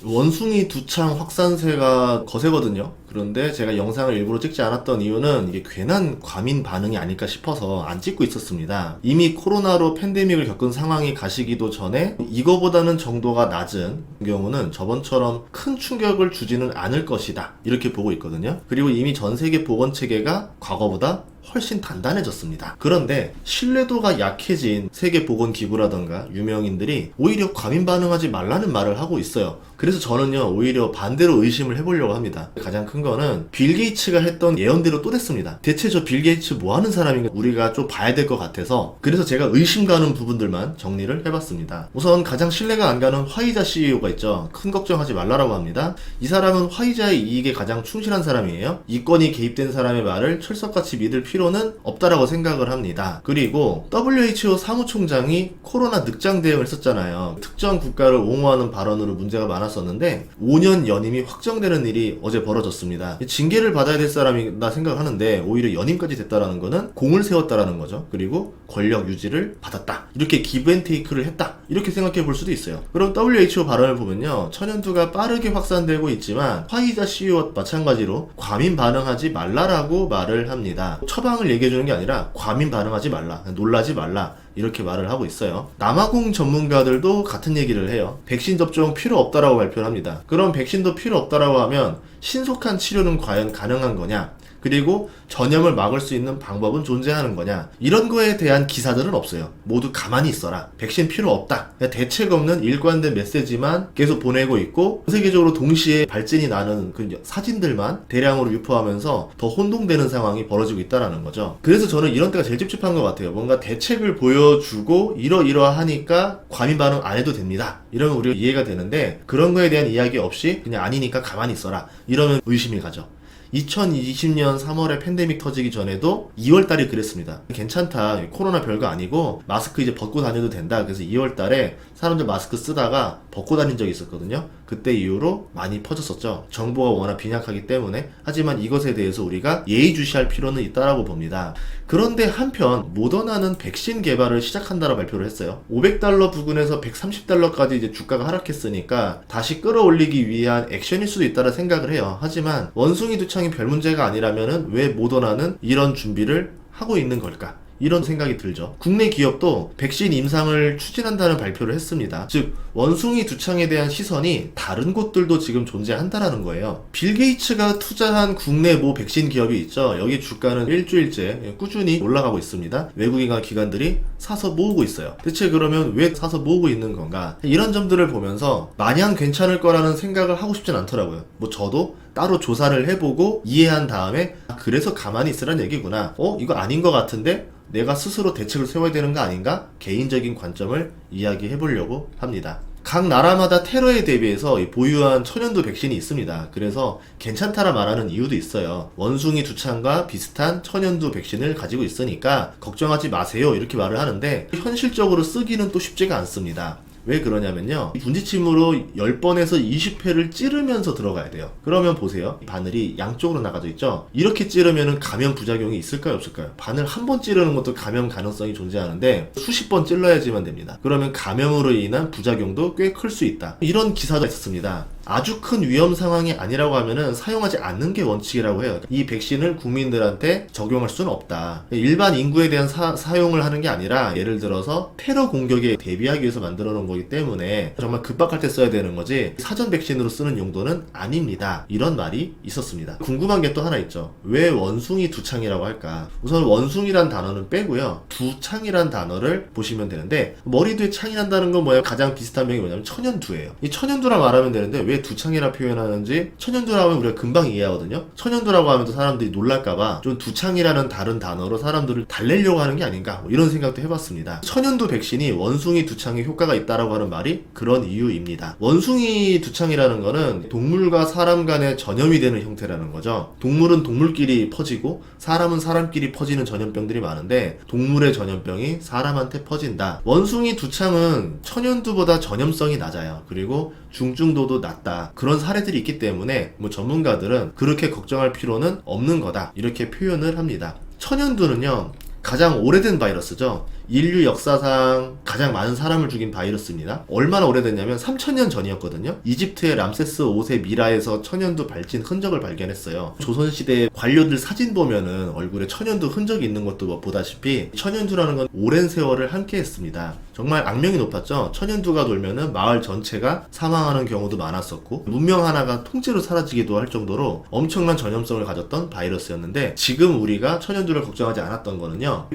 원숭이 두창 확산세가 거세거든요. 그런데 제가 영상을 일부러 찍지 않았던 이유는 이게 괜한 과민 반응이 아닐까 싶어서 안 찍고 있었습니다. 이미 코로나로 팬데믹을 겪은 상황이 가시기도 전에 이거보다는 정도가 낮은 경우는 저번처럼 큰 충격을 주지는 않을 것이다, 이렇게 보고 있거든요. 그리고 이미 전 세계 보건체계가 과거보다 훨씬 단단해졌습니다. 그런데 신뢰도가 약해진 세계보건기구라던가 유명인들이 오히려 과민 반응하지 말라는 말을 하고 있어요. 그래서 저는요, 오히려 반대로 의심을 해보려고 합니다. 가장 큰 거는 빌 게이츠가 했던 예언대로 또 됐습니다. 대체 저 빌 게이츠 뭐 하는 사람인가 우리가 좀 봐야 될 것 같아서, 그래서 제가 의심 가는 부분들만 정리를 해봤습니다. 우선 가장 신뢰가 안 가는 화이자 CEO가 있죠. 큰 걱정하지 말라라고 합니다. 이 사람은 화이자의 이익에 가장 충실한 사람이에요. 이권이 개입된 사람의 말을 철석같이 믿을 필요는 없다라고 생각을 합니다. 그리고 WHO 사무총장이 코로나 늑장 대응을 했었잖아요. 특정 국가를 옹호하는 발언으로 문제가 많았었는데 5년 연임이 확정되는 일이 어제 벌어졌습니다. 징계를 받아야 될 사람이다 생각하는데 오히려 연임까지 됐다라는 거는 공을 세웠다라는 거죠. 그리고 권력 유지를 받았다, 이렇게 기브앤테이크를 했다, 이렇게 생각해 볼 수도 있어요. 그럼 WHO 발언을 보면요, 천연두가 빠르게 확산되고 있지만 화이자 CEO와 마찬가지로 과민 반응하지 말라라고 말을 합니다. 처방을 얘기해 주는 게 아니라 과민 반응하지 말라, 놀라지 말라, 이렇게 말을 하고 있어요. 남아공 전문가들도 같은 얘기를 해요. 백신 접종 필요 없다라고 발표를 합니다. 그럼 백신도 필요 없다라고 하면 신속한 치료는 과연 가능한 거냐? 그리고 전염을 막을 수 있는 방법은 존재하는 거냐? 이런 거에 대한 기사들은 없어요. 모두 가만히 있어라, 백신 필요 없다, 대책 없는 일관된 메시지만 계속 보내고 있고, 세계적으로 동시에 발진이 나는 그 사진들만 대량으로 유포하면서 더 혼동되는 상황이 벌어지고 있다는 거죠. 그래서 저는 이런 때가 제일 찝찝한 것 같아요. 뭔가 대책을 보여주고 이러이러하니까 과민 반응 안 해도 됩니다, 이러면 우리가 이해가 되는데, 그런 거에 대한 이야기 없이 그냥 아니니까 가만히 있어라, 이러면 의심이 가죠. 2020년 3월에 팬데믹 터지기 전에도 2월달에 그랬습니다. 괜찮다, 코로나 별거 아니고 마스크 이제 벗고 다녀도 된다. 그래서 2월달에 사람들 마스크 쓰다가 벗고 다닌 적이 있었거든요. 그때 이후로 많이 퍼졌었죠. 정보가 워낙 빈약하기 때문에. 하지만 이것에 대해서 우리가 예의주시할 필요는 있다라고 봅니다. 그런데 한편 모더나는 백신 개발을 시작한다라고 발표를 했어요. $500 부근에서 $130까지 이제 주가가 하락했으니까 다시 끌어올리기 위한 액션일 수도 있다라 생각을 해요. 하지만 원숭이 두창이 별 문제가 아니라면은 왜 모더나는 이런 준비를 하고 있는 걸까? 이런 생각이 들죠. 국내 기업도 백신 임상을 추진한다는 발표를 했습니다. 즉 원숭이 두창에 대한 시선이 다른 곳들도 지금 존재한다라는 거예요. 빌 게이츠가 투자한 국내 모 백신 기업이 있죠. 여기 주가는 일주일째 꾸준히 올라가고 있습니다. 외국인과 기관들이 사서 모으고 있어요. 대체 그러면 왜 사서 모으고 있는 건가? 이런 점들을 보면서 마냥 괜찮을 거라는 생각을 하고 싶진 않더라고요. 뭐 저도 따로 조사를 해보고 이해한 다음에 그래서 가만히 있으란 얘기구나, 이거 아닌 것 같은데 내가 스스로 대책을 세워야 되는 거 아닌가? 개인적인 관점을 이야기해 보려고 합니다. 각 나라마다 테러에 대비해서 보유한 천연두 백신이 있습니다. 그래서 괜찮다라 말하는 이유도 있어요. 원숭이 두창과 비슷한 천연두 백신을 가지고 있으니까 걱정하지 마세요, 이렇게 말을 하는데 현실적으로 쓰기는 또 쉽지가 않습니다. 왜 그러냐면요, 분지침으로 10번에서 20회를 찌르면서 들어가야 돼요. 그러면 보세요, 바늘이 양쪽으로 나가져 있죠. 이렇게 찌르면 감염 부작용이 있을까요, 없을까요? 바늘 한 번 찌르는 것도 감염 가능성이 존재하는데 수십 번 찔러야지만 됩니다. 그러면 감염으로 인한 부작용도 꽤 클 수 있다, 이런 기사도 있었습니다. 아주 큰 위험 상황이 아니라고 하면은 사용하지 않는 게 원칙이라고 해요. 이 백신을 국민들한테 적용할 수는 없다. 일반 인구에 대한 사용을 하는 게 아니라 예를 들어서 테러 공격에 대비하기 위해서 만들어 놓은 거기 때문에 정말 급박할 때 써야 되는 거지 사전 백신으로 쓰는 용도는 아닙니다, 이런 말이 있었습니다. 궁금한 게 또 하나 있죠. 왜 원숭이 두창이라고 할까? 우선 원숭이란 단어는 빼고요, 두창이란 단어를 보시면 되는데, 머리 뒤에 창이란다는 건 뭐예요? 가장 비슷한 명이 뭐냐면 천연두예요. 이 천연두라 말하면 되는데 왜 두창이라 표현하는지, 천연두라고 하면 우리가 금방 이해하거든요. 천연두라고 하면 또 사람들이 놀랄까봐 좀 두창이라는 다른 단어로 사람들을 달래려고 하는 게 아닌가, 이런 생각도 해봤습니다. 천연두 백신이 원숭이 두창에 효과가 있다라고 하는 말이 그런 이유입니다. 원숭이 두창이라는 거는 동물과 사람 간의 전염이 되는 형태라는 거죠. 동물은 동물끼리 퍼지고 사람은 사람끼리 퍼지는 전염병들이 많은데 동물의 전염병이 사람한테 퍼진다. 원숭이 두창은 천연두보다 전염성이 낮아요. 그리고 중증도도 낮다. 그런 사례들이 있기 때문에 뭐 전문가들은 그렇게 걱정할 필요는 없는 거다, 이렇게 표현을 합니다. 천연두는요, 가장 오래된 바이러스죠. 인류 역사상 가장 많은 사람을 죽인 바이러스입니다. 얼마나 오래됐냐면 3000년 전이었거든요. 이집트의 람세스 5세 미라에서 천연두 발진 흔적을 발견했어요. 조선시대 관료들 사진 보면은 얼굴에 천연두 흔적이 있는 것도 뭐 보다시피 천연두라는 건 오랜 세월을 함께 했습니다. 정말 악명이 높았죠. 천연두가 돌면은 마을 전체가 사망하는 경우도 많았었고 문명 하나가 통째로 사라지기도 할 정도로 엄청난 전염성을 가졌던 바이러스였는데, 지금 우리가 천연두를 걱정하지 않았던 거는요,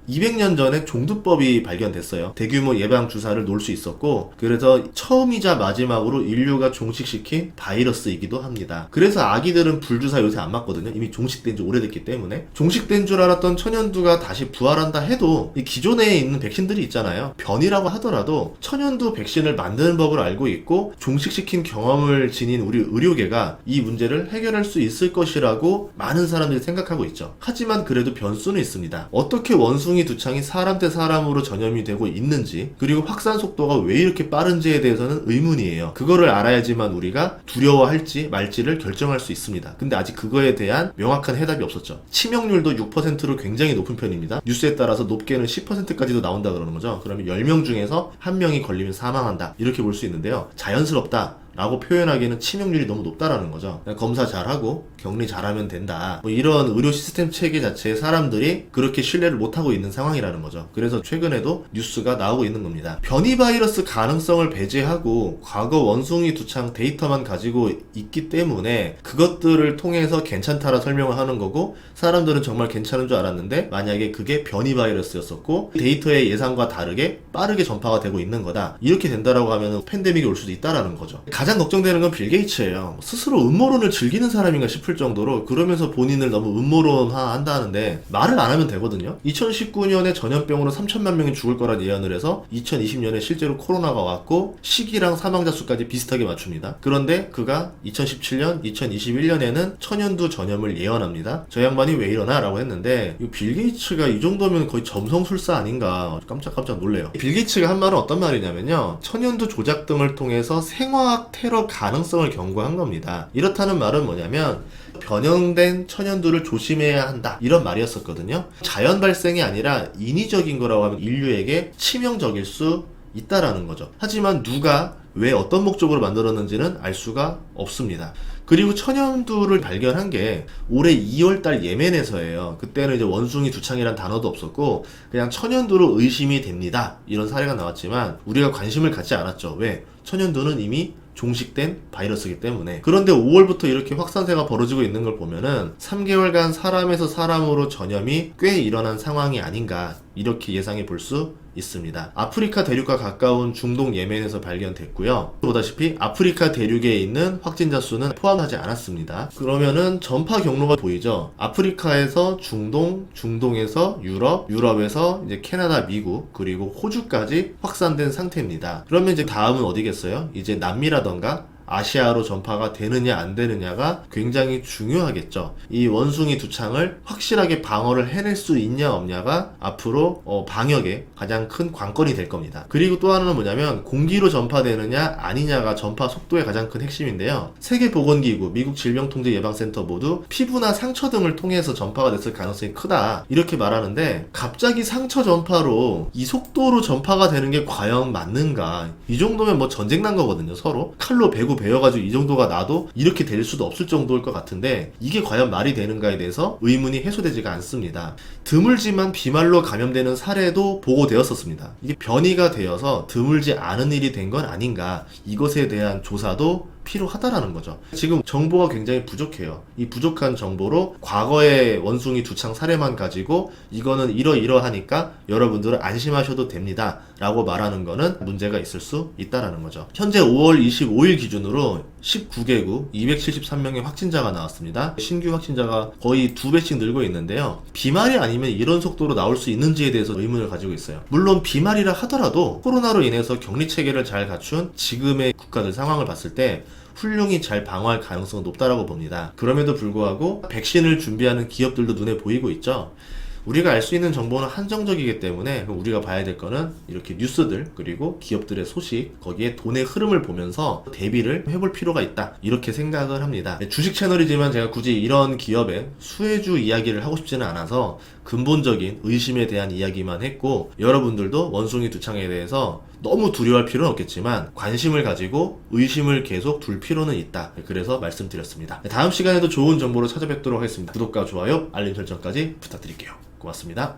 200년 전에 종두법이 발견됐어요. 대규모 예방 주사를 놓을 수 있었고, 그래서 처음이자 마지막으로 인류가 종식시킨 바이러스이기도 합니다. 그래서 아기들은 불주사 요새 안 맞거든요. 이미 종식된 지 오래됐기 때문에. 종식된 줄 알았던 천연두가 다시 부활한다 해도 이 기존에 있는 백신들이 있잖아요. 변이라고 하더라도 천연두 백신을 만드는 법을 알고 있고 종식시킨 경험을 지닌 우리 의료계가 이 문제를 해결할 수 있을 것이라고 많은 사람들이 생각하고 있죠. 하지만 그래도 변수는 있습니다. 어떻게 원숭이 두창이 사람 대 사람으로 전염이 되고 있는지, 그리고 확산 속도가 왜 이렇게 빠른지에 대해서는 의문이에요. 그거를 알아야지만 우리가 두려워할지 말지를 결정할 수 있습니다. 근데 아직 그거에 대한 명확한 해답이 없었죠. 치명률도 6%로 굉장히 높은 편입니다. 뉴스에 따라서 높게는 10%까지도 나온다 그러는 거죠. 그러면 10명 중에서 1명이 걸리면 사망한다, 이렇게 볼 수 있는데요. 자연스럽다 라고 표현하기에는 치명률이 너무 높다라는 거죠. 그냥 검사 잘하고 격리 잘하면 된다, 뭐 이런 의료 시스템 체계 자체에 사람들이 그렇게 신뢰를 못하고 있는 상황이라는 거죠. 그래서 최근에도 뉴스가 나오고 있는 겁니다. 변이 바이러스 가능성을 배제하고 과거 원숭이 두창 데이터만 가지고 있기 때문에 그것들을 통해서 괜찮다라 설명을 하는 거고, 사람들은 정말 괜찮은 줄 알았는데 만약에 그게 변이 바이러스였었고 데이터의 예상과 다르게 빠르게 전파가 되고 있는 거다, 이렇게 된다라고 하면 팬데믹이 올 수도 있다라는 거죠. 가장 걱정되는 건 빌 게이츠예요. 스스로 음모론을 즐기는 사람인가 싶을 정도로 그러면서 본인을 너무 음모론화 한다는데 말을 안 하면 되거든요. 2019년에 전염병으로 3천만 명이 죽을 거란 예언을 해서 2020년에 실제로 코로나가 왔고 시기랑 사망자 수까지 비슷하게 맞춥니다. 그런데 그가 2017년, 2021년에는 천연두 전염을 예언합니다. 저 양반이 왜 이러나? 라고 했는데 빌 게이츠가 이 정도면 거의 점성술사 아닌가 깜짝깜짝 놀래요. 빌 게이츠가 한 말은 어떤 말이냐면요, 천연두 조작 등을 통해서 생화학 테러 가능성을 경고한 겁니다. 이렇다는 말은 뭐냐면 변형된 천연두를 조심해야 한다, 이런 말이었었거든요. 자연 발생이 아니라 인위적인 거라고 하면 인류에게 치명적일 수 있다라는 거죠. 하지만 누가 왜 어떤 목적으로 만들었는지는 알 수가 없습니다. 그리고 천연두를 발견한 게 올해 2월달 예멘에서예요. 그때는 이제 원숭이 두창이란 단어도 없었고 그냥 천연두로 의심이 됩니다, 이런 사례가 나왔지만 우리가 관심을 갖지 않았죠. 왜? 천연두는 이미 종식된 바이러스이기 때문에. 그런데 5월부터 이렇게 확산세가 벌어지고 있는 걸 보면은 3개월간 사람에서 사람으로 전염이 꽤 일어난 상황이 아닌가, 이렇게 예상해 볼 수 있습니다. 아프리카 대륙과 가까운 중동 예멘에서 발견됐고요. 보다시피 아프리카 대륙에 있는 확진자 수는 포함하지 않았습니다. 그러면은 전파 경로가 보이죠. 아프리카에서 중동, 중동에서 유럽, 유럽에서 이제 캐나다, 미국, 그리고 호주까지 확산된 상태입니다. 그러면 이제 다음은 어디겠어요? 이제 남미라던가 아시아로 전파가 되느냐 안 되느냐가 굉장히 중요하겠죠. 이 원숭이 두창을 확실하게 방어를 해낼 수 있냐 없냐가 앞으로 방역의 가장 큰 관건이 될 겁니다. 그리고 또 하나는 뭐냐면 공기로 전파되느냐 아니냐가 전파 속도의 가장 큰 핵심인데요. 세계보건기구, 미국 질병통제예방센터 모두 피부나 상처 등을 통해서 전파가 됐을 가능성이 크다, 이렇게 말하는데 갑자기 상처 전파로 이 속도로 전파가 되는 게 과연 맞는가? 이 정도면 뭐 전쟁 난 거거든요. 서로 칼로 베고 배워가지고 이 정도가 나도 이렇게 될 수도 없을 정도일 것 같은데 이게 과연 말이 되는가에 대해서 의문이 해소되지가 않습니다. 드물지만 비말로 감염되는 사례도 보고되었었습니다. 이게 변이가 되어서 드물지 않은 일이 된 건 아닌가, 이것에 대한 조사도 필요하다라는 거죠. 지금 정보가 굉장히 부족해요. 이 부족한 정보로 과거의 원숭이 두창 사례만 가지고 이거는 이러이러하니까 여러분들은 안심하셔도 됩니다 라고 말하는 거는 문제가 있을 수 있다라는 거죠. 현재 5월 25일 기준으로 19개국 273명의 확진자가 나왔습니다. 신규 확진자가 거의 2배씩 늘고 있는데요. 비말이 아니면 이런 속도로 나올 수 있는지에 대해서 의문을 가지고 있어요. 물론 비말이라 하더라도 코로나로 인해서 격리 체계를 잘 갖춘 지금의 국가들 상황을 봤을 때 훌륭히 잘 방어할 가능성은 높다라고 봅니다. 그럼에도 불구하고 백신을 준비하는 기업들도 눈에 보이고 있죠. 우리가 알 수 있는 정보는 한정적이기 때문에 우리가 봐야 될 거는 이렇게 뉴스들, 그리고 기업들의 소식, 거기에 돈의 흐름을 보면서 대비를 해볼 필요가 있다, 이렇게 생각을 합니다. 주식 채널이지만 제가 굳이 이런 기업의 수혜주 이야기를 하고 싶지는 않아서 근본적인 의심에 대한 이야기만 했고, 여러분들도 원숭이 두창에 대해서 너무 두려워할 필요는 없겠지만 관심을 가지고 의심을 계속 둘 필요는 있다. 그래서 말씀드렸습니다. 다음 시간에도 좋은 정보로 찾아뵙도록 하겠습니다. 구독과 좋아요, 알림 설정까지 부탁드릴게요. 고맙습니다.